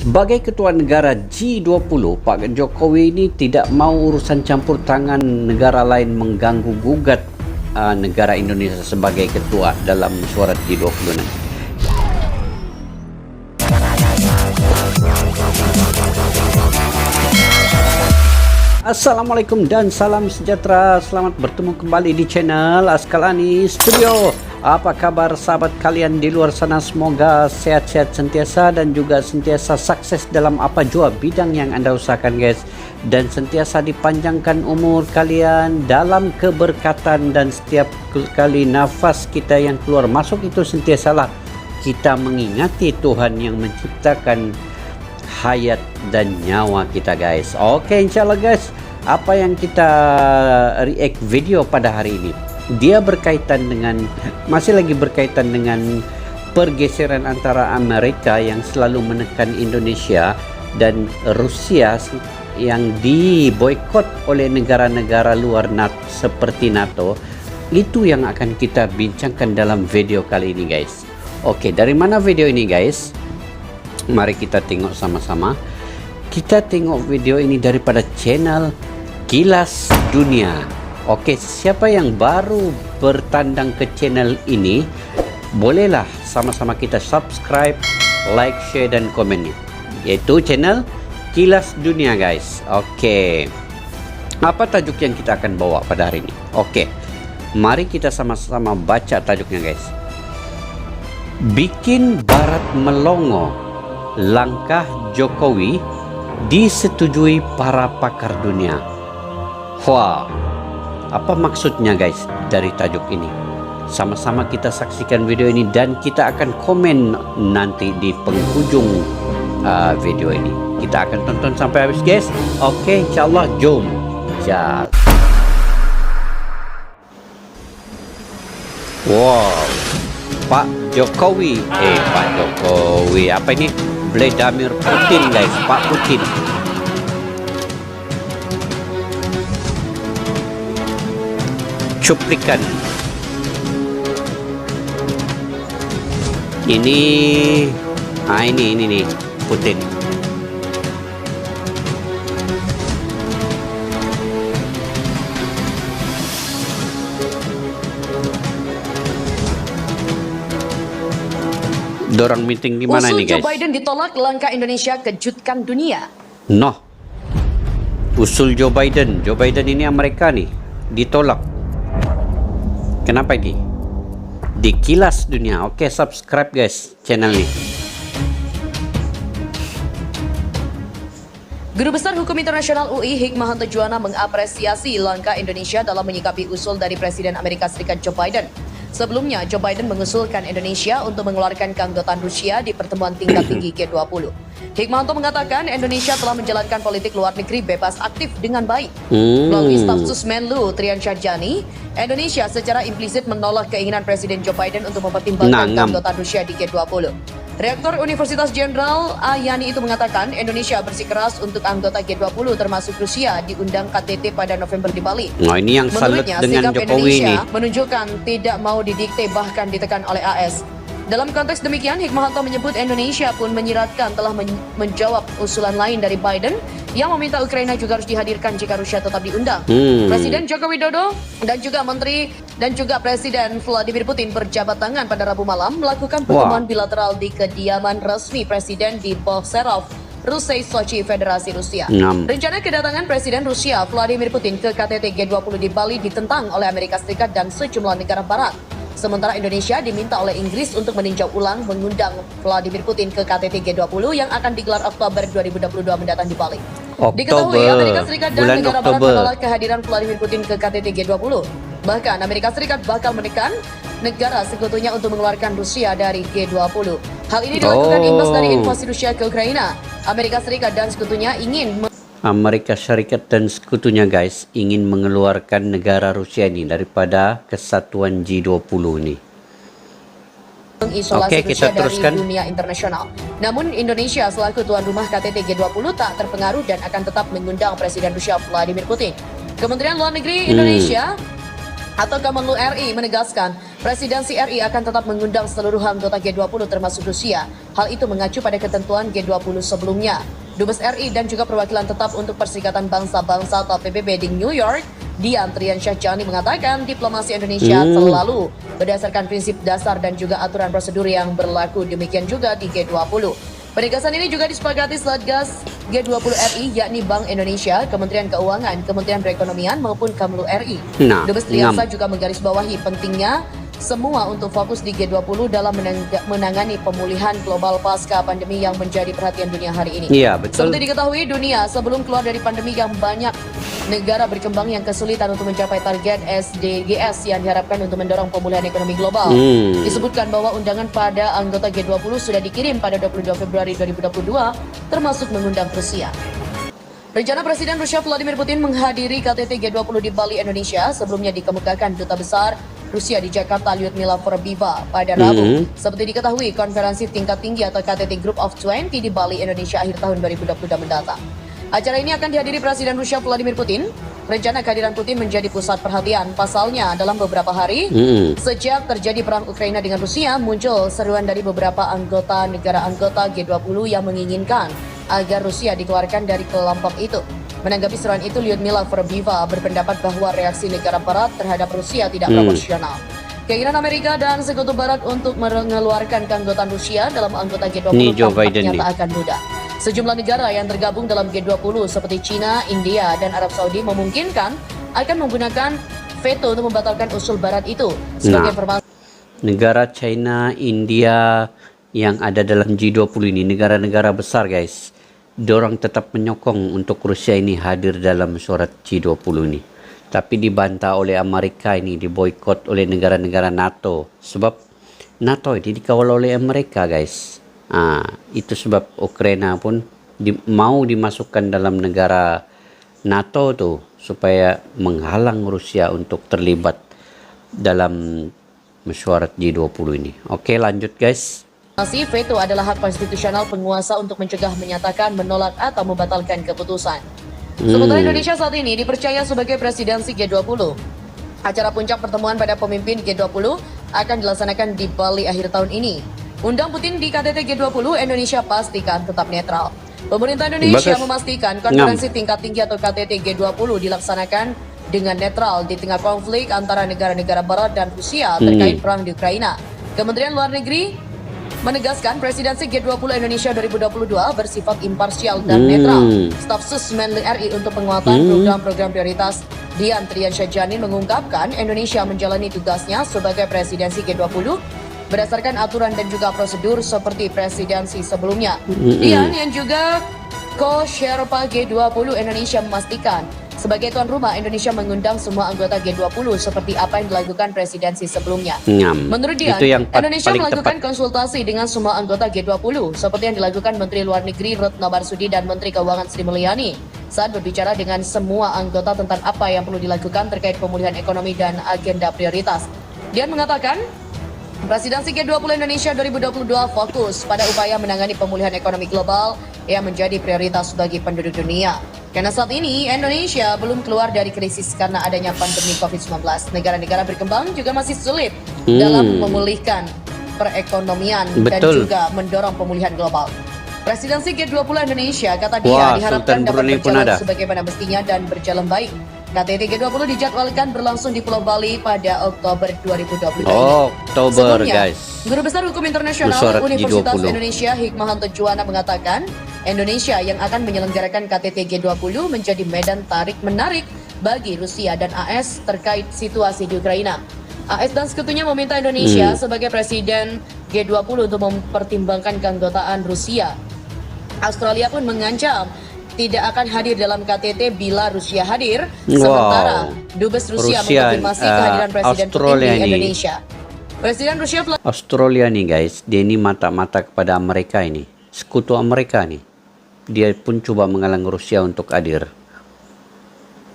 Sebagai ketua negara G20, Pak Jokowi ini tidak mau urusan campur tangan negara lain mengganggu gugat negara Indonesia sebagai ketua dalam mesyuarat G20 nanti. Assalamualaikum dan salam sejahtera. Selamat bertemu kembali di channel Askalani Studio. Apa kabar sahabat kalian di luar sana? Semoga sehat-sehat sentiasa dan juga sentiasa sukses dalam apa jua bidang yang anda usahakan, guys. Dan sentiasa dipanjangkan umur kalian dalam keberkatan, dan setiap kali nafas kita yang keluar masuk itu sentiasalah kita mengingati Tuhan yang menciptakan hayat dan nyawa kita, guys. Oke, insyaallah guys, apa yang kita react video pada hari ini, dia masih berkaitan dengan pergeseran antara Amerika yang selalu menekan Indonesia dan Rusia yang diboikot oleh negara-negara luar seperti NATO. Itu yang akan kita bincangkan dalam video kali ini, guys. Oke, dari mana video ini, guys? Mari kita tengok sama-sama. Kita tengok video ini daripada channel Kilas Dunia. Oke, siapa yang baru bertandang ke channel ini, bolehlah sama-sama kita subscribe, like, share, dan komen, yaitu channel Kilas Dunia, guys. Oke, apa tajuk yang kita akan bawa pada hari ini? Oke, mari kita sama-sama baca tajuknya, guys. Bikin Barat melongo, langkah Jokowi disetujui para pakar dunia. Wah, apa maksudnya, guys, dari tajuk ini? Sama-sama kita saksikan video ini dan kita akan komen nanti di penghujung video ini. Kita akan tonton sampai habis, guys. Oke, insyaallah, jom. Wow, Pak Jokowi, apa ini? Vladimir Putin, guys, Pak Putin. Cuplikan. Ini nih Putin. Dorang meeting di mana ini, guys? Usul Joe Biden ditolak, langkah Indonesia kejutkan dunia. Noh, usul Joe Biden ini Amerika nih, ditolak. Kenapa ini? Di Kilas Dunia. Oke, subscribe, guys, channel ini. Guru Besar Hukum Internasional UI Hikmahanto Juwana mengapresiasi langkah Indonesia dalam menyikapi usul dari Presiden Amerika Serikat Joe Biden. Sebelumnya, Joe Biden mengusulkan Indonesia untuk mengeluarkan keanggotaan Rusia di pertemuan tingkat tinggi G20. Hikmahanto mengatakan Indonesia telah menjalankan politik luar negeri bebas aktif dengan baik. Melalui staf sus Menlu Trian Syahjani, Indonesia secara implisit menolak keinginan Presiden Joe Biden untuk mempertimbangkan keanggotaan Rusia di G20. Rektor Universitas Jenderal Ayani itu mengatakan Indonesia bersikeras untuk anggota G20 termasuk Rusia diundang KTT pada November di Bali. Nah, ini yang salut dengan Jokowi ini. Menunjukkan tidak mau didikte bahkan ditekan oleh AS. Dalam konteks demikian, Hikmahanto menyebut Indonesia pun menyiratkan telah menjawab usulan lain dari Biden yang meminta Ukraina juga harus dihadirkan jika Rusia tetap diundang. Presiden Joko Widodo dan juga Presiden Vladimir Putin berjabat tangan pada Rabu malam melakukan pertemuan bilateral di kediaman resmi Presiden di Boserov, Rusei, Sochi, Federasi Rusia. Rencana kedatangan Presiden Rusia Vladimir Putin ke KTT G20 di Bali ditentang oleh Amerika Serikat dan sejumlah negara barat. Sementara Indonesia diminta oleh Inggris untuk meninjau ulang mengundang Vladimir Putin ke KTT G20 yang akan digelar Oktober 2022 mendatang di Bali. Diketahui Amerika Serikat dan negara barat menolak kehadiran Vladimir Putin ke KTT G20. Bahkan Amerika Serikat bakal menekan negara sekutunya untuk mengeluarkan Rusia dari G20. Hal ini dilakukan imbas dari invasi Rusia ke Ukraina. Amerika Serikat dan sekutunya guys, ingin mengeluarkan negara Rusia ini daripada kesatuan G20 ini. Mengisolasi Rusia dari dunia internasional. Namun Indonesia selaku tuan rumah KTT G20 tak terpengaruh dan akan tetap mengundang Presiden Rusia Vladimir Putin. Kementerian Luar Negeri Indonesia atau Kemenlu RI menegaskan Presidensi RI akan tetap mengundang seluruh anggota G20 termasuk Rusia. Hal itu mengacu pada ketentuan G20 sebelumnya. Dubes RI dan juga perwakilan tetap untuk Perserikatan Bangsa-Bangsa atau PBB di New York, Dian Triansyah-Jani mengatakan diplomasi Indonesia selalu berdasarkan prinsip dasar dan juga aturan prosedur yang berlaku. Demikian juga di G20. Penegasan ini juga disepakati Satgas G20 RI, yakni Bank Indonesia, Kementerian Keuangan, Kementerian Perekonomian maupun Kemlu RI. Dubes Triansyah juga menggarisbawahi pentingnya semua untuk fokus di G20 dalam menangani pemulihan global pasca pandemi yang menjadi perhatian dunia hari ini. Iya, betul. Seperti diketahui, dunia sebelum keluar dari pandemi yang banyak negara berkembang yang kesulitan untuk mencapai target SDGs yang diharapkan untuk mendorong pemulihan ekonomi global. Disebutkan bahwa undangan pada anggota G20 sudah dikirim pada 22 Februari 2022, termasuk mengundang Rusia. Rencana Presiden Rusia Vladimir Putin menghadiri KTT G20 di Bali, Indonesia sebelumnya dikemukakan Duta Besar Rusia di Jakarta, Lyudmila Forbiva, pada Rabu. Seperti diketahui, konferensi tingkat tinggi atau KTT Group of 20 di Bali, Indonesia akhir tahun 2022 mendatang. Acara ini akan dihadiri Presiden Rusia Vladimir Putin. Rencana kehadiran Putin menjadi pusat perhatian. Pasalnya, dalam beberapa hari sejak terjadi perang Ukraina dengan Rusia, muncul seruan dari beberapa negara anggota G20 yang menginginkan agar Rusia dikeluarkan dari kelompok itu. Menanggapi seruan itu, Lyudmila Forbiva berpendapat bahwa reaksi negara barat terhadap Rusia tidak proporsional. Keinginan Amerika dan Sekutu Barat untuk mengeluarkan keanggotaan Rusia dalam anggota G20 tampaknya tak akan mudah. Sejumlah negara yang tergabung dalam G20 seperti China, India, dan Arab Saudi memungkinkan akan menggunakan veto untuk membatalkan usul Barat itu. Sebagai informasi, negara China, India yang ada dalam G20 ini negara-negara besar, guys. Dorang tetap menyokong untuk Rusia ini hadir dalam surat G20 ini. Tapi dibantah oleh Amerika ini, diboikot oleh negara-negara NATO. Sebab NATO ini dikawal oleh Amerika, guys. Itu sebab Ukraina pun mau dimasukkan dalam negara NATO tuh supaya menghalang Rusia untuk terlibat dalam mesyuarat G20 ini. Oke, lanjut guys. veto adalah hak konstitusional penguasa untuk mencegah, menyatakan, menolak, atau membatalkan keputusan. Sementara Indonesia saat ini dipercaya sebagai presidensi G20. Acara puncak pertemuan pada pemimpin G20 akan dilaksanakan di Bali akhir tahun ini. Undang Putin di KTT G20, Indonesia pastikan tetap netral. Pemerintah Indonesia memastikan konferensi tingkat tinggi atau KTT G20 dilaksanakan dengan netral di tengah konflik antara negara-negara Barat dan Rusia terkait perang di Ukraina. Kementerian Luar Negeri menegaskan presidensi G20 Indonesia 2022 bersifat imparsial dan netral. Staf Sus Menlu RI untuk penguatan program-program prioritas, Dian Triansyah-Jani, mengungkapkan Indonesia menjalani tugasnya sebagai presidensi G20 berdasarkan aturan dan juga prosedur seperti presidensi sebelumnya. Dian yang juga Co-Sherpa G20 Indonesia memastikan sebagai tuan rumah, Indonesia mengundang semua anggota G20 seperti apa yang dilakukan presidensi sebelumnya. Menurut Dian, Indonesia melakukan konsultasi dengan semua anggota G20 seperti yang dilakukan Menteri Luar Negeri Retno Marsudi dan Menteri Keuangan Sri Mulyani saat berbicara dengan semua anggota tentang apa yang perlu dilakukan terkait pemulihan ekonomi dan agenda prioritas. Dian mengatakan, presidensi G20 Indonesia 2022 fokus pada upaya menangani pemulihan ekonomi global yang menjadi prioritas bagi penduduk dunia. Karena saat ini Indonesia belum keluar dari krisis karena adanya pandemi COVID-19. Negara-negara berkembang juga masih sulit dalam memulihkan perekonomian dan juga mendorong pemulihan global. Presidensi G20 Indonesia, kata dia, diharapkan dapat berjalan sebagaimana mestinya dan berjalan baik. KTT G20 dijadwalkan berlangsung di Pulau Bali pada Oktober 2022 ini. Oktober, guys. Guru Besar Hukum Internasional Universitas Indonesia Hikmahanto Juwana mengatakan, Indonesia yang akan menyelenggarakan KTT G20 menjadi medan tarik-menarik bagi Rusia dan AS terkait situasi di Ukraina. AS dan sekutunya meminta Indonesia sebagai presiden G20 untuk mempertimbangkan keanggotaan Rusia. Australia pun mengancam tidak akan hadir dalam KTT bila Rusia hadir. Sementara Dubes Rusia mengkonfirmasi kehadiran Presiden Putin di Indonesia. Presiden Rusia Australia nih guys, dia ini mata-mata kepada Amerika ini. Sekutu Amerika nih. Dia pun coba menghalang Rusia untuk hadir.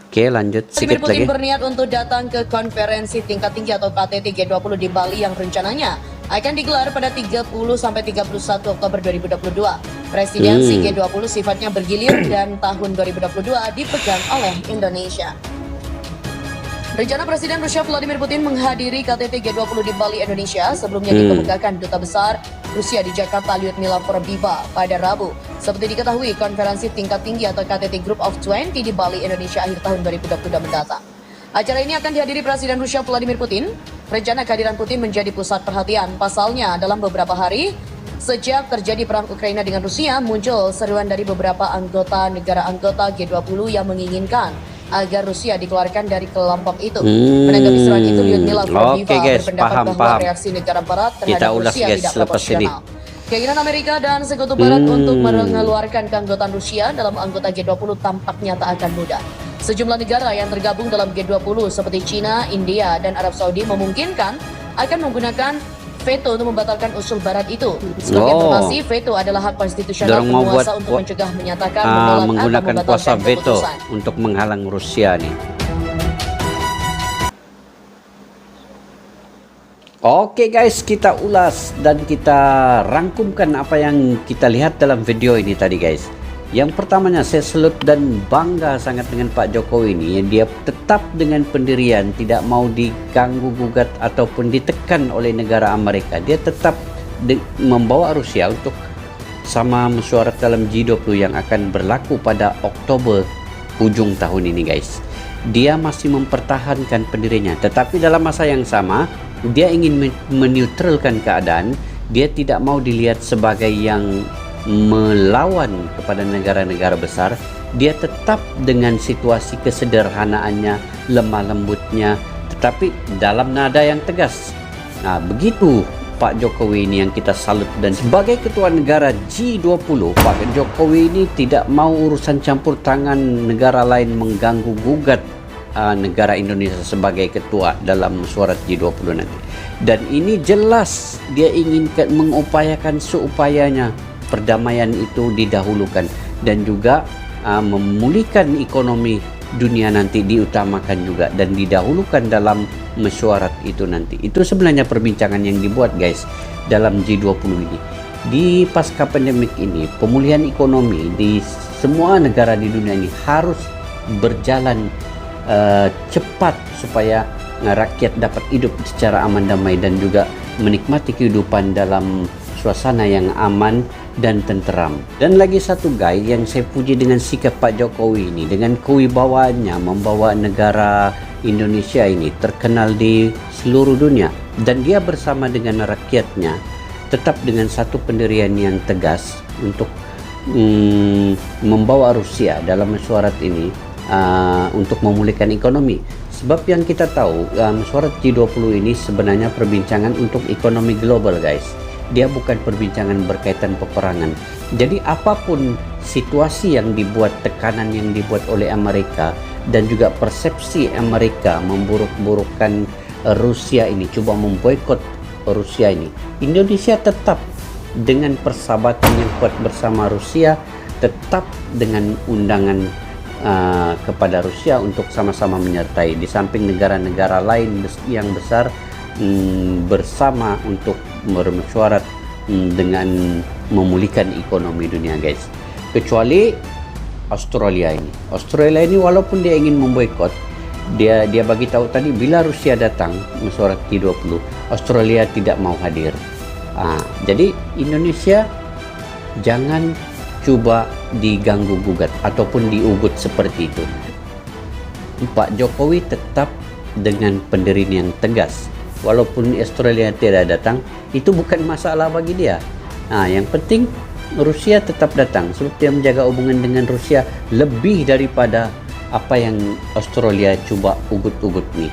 Oke, lanjut sedikit Putin lagi. berniat untuk datang ke konferensi tingkat tinggi atau KTT G20 di Bali yang rencananya akan digelar pada 30 sampai 31 Oktober 2022. Presidensi G20 sifatnya bergilir dan tahun 2022 dipegang oleh Indonesia. Rencana Presiden Rusia Vladimir Putin menghadiri KTT G20 di Bali, Indonesia sebelumnya dikemukakan Duta Besar Rusia di Jakarta Lyudmila Forbiva pada Rabu. Seperti diketahui, konferensi tingkat tinggi atau KTT Group of 20 di Bali, Indonesia akhir tahun 2022 mendatang. Acara ini akan dihadiri Presiden Rusia Vladimir Putin. Rencana kehadiran Putin menjadi pusat perhatian. Pasalnya, dalam beberapa hari sejak terjadi perang Ukraina dengan Rusia, muncul seruan dari beberapa negara anggota G20 yang menginginkan agar Rusia dikeluarkan dari kelompok itu. Menanggapi seruan itu, Lyudmila Forbiva berpendapat bahwa reaksi negara Barat terhadap Rusia tidak proporsional. Keinginan Amerika dan Sekutu Barat untuk mengeluarkan keanggotaan Rusia dalam anggota G20 tampaknya tak akan mudah. Sejumlah negara yang tergabung dalam G20 seperti China, India, dan Arab Saudi memungkinkan akan menggunakan veto untuk membatalkan usul Barat itu. Sebagai informasi, veto adalah hak konstitusional penguasa untuk mencegah, menyatakan, menolak, menggunakan atau kuasa veto keputusan untuk menghalang Rusia nih. Oke guys, kita ulas dan kita rangkumkan apa yang kita lihat dalam video ini tadi guys. Yang pertamanya, saya salut dan bangga sangat dengan Pak Jokowi ini. Dia tetap dengan pendirian, tidak mau diganggu gugat ataupun ditekan oleh negara Amerika. Dia tetap membawa Rusia untuk sama mesyuarat dalam G20 yang akan berlaku pada Oktober ujung tahun ini guys. Dia masih mempertahankan pendirinya, tetapi dalam masa yang sama dia ingin menetralkan keadaan. Dia tidak mau dilihat sebagai yang melawan kepada negara-negara besar. Dia tetap dengan situasi kesederhanaannya, lemah lembutnya, tetapi dalam nada yang tegas. Nah, begitu Pak Jokowi ini yang kita salut. Dan sebagai ketua negara G20, Pak Jokowi ini tidak mau urusan campur tangan negara lain mengganggu gugat negara Indonesia sebagai ketua dalam suara G20 nanti. Dan ini jelas dia ingin mengupayakan seupayanya perdamaian itu didahulukan, dan juga memulihkan ekonomi dunia nanti diutamakan juga dan didahulukan dalam mesyuarat itu nanti. Itu sebenarnya perbincangan yang dibuat guys dalam G20 ini. Di pasca pandemik ini, pemulihan ekonomi di semua negara di dunia ini harus berjalan cepat supaya rakyat dapat hidup secara aman damai dan juga menikmati kehidupan dalam suasana yang aman dan tenteram. Dan lagi satu guys yang saya puji dengan sikap Pak Jokowi ini, dengan kewibawaannya membawa negara Indonesia ini terkenal di seluruh dunia, dan dia bersama dengan rakyatnya tetap dengan satu pendirian yang tegas untuk membawa Rusia dalam mesyuarat ini untuk memulihkan ekonomi. Sebab yang kita tahu, mesyuarat G20 ini sebenarnya perbincangan untuk ekonomi global guys. Dia bukan perbincangan berkaitan peperangan. Jadi apapun situasi yang dibuat, tekanan yang dibuat oleh Amerika, dan juga persepsi Amerika memburuk-burukkan Rusia ini, coba memboikot Rusia ini, Indonesia tetap dengan persahabatan yang kuat bersama Rusia, tetap dengan undangan kepada Rusia untuk sama-sama menyertai di samping negara-negara lain yang besar bersama untuk bermesyuarat dengan memulihkan ekonomi dunia guys. Kecuali Australia ini walaupun dia ingin memboikot, dia bagi tahu tadi bila Rusia datang mesyuarat G20, Australia tidak mau hadir. Jadi Indonesia jangan coba diganggu gugat ataupun diugut seperti itu. Pak Jokowi tetap dengan pendirian yang tegas. Walaupun Australia tidak datang, itu bukan masalah bagi dia. Yang penting Rusia tetap datang, sebab dia menjaga hubungan dengan Rusia lebih daripada apa yang Australia coba ugut-ugut nih.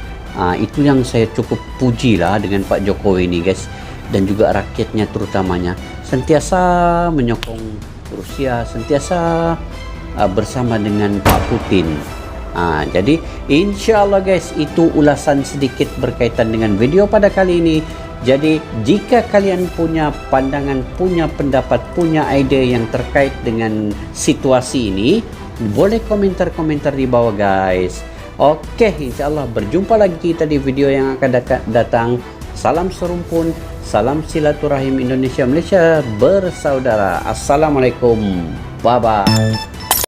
Itu yang saya cukup puji lah dengan Pak Jokowi ini guys, dan juga rakyatnya terutamanya sentiasa menyokong Rusia, sentiasa bersama dengan Pak Putin. Jadi insya Allah guys, itu ulasan sedikit berkaitan dengan video pada kali ini. Jadi jika kalian punya pandangan, punya pendapat, punya ide yang terkait dengan situasi ini, boleh komentar-komentar di bawah guys. Oke, insya Allah berjumpa lagi kita di video yang akan datang. Salam serumpun, salam silaturahim Indonesia Malaysia bersaudara. Assalamualaikum, bye bye.